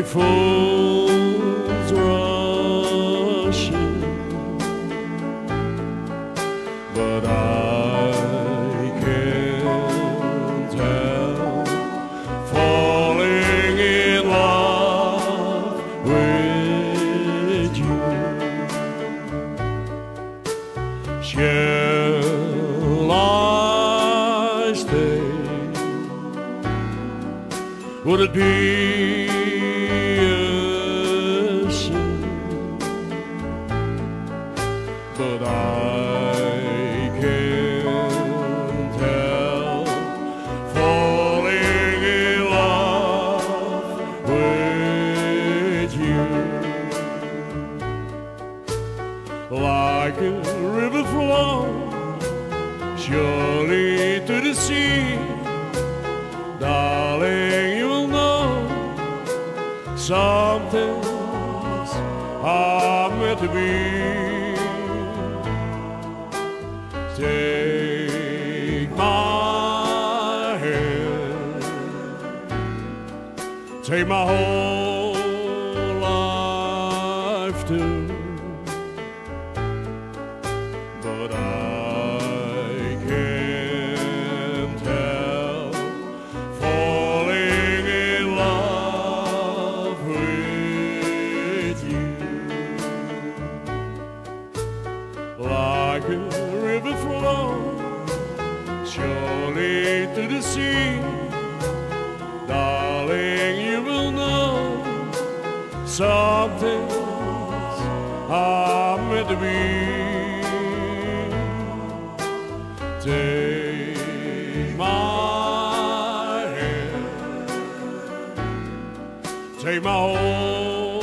only fools rushing, but I can't help falling in love with you. Shall I stay? Would it be a sin? But I can't help falling in love with you. Like a river flows surely to the sea, darling, you will know some things are meant to be. Take my hand, take my whole life too, but I can't help falling in love with you. Like a river flows surely to the sea, darling, you will know some things are meant to be. Take my hand, take my whole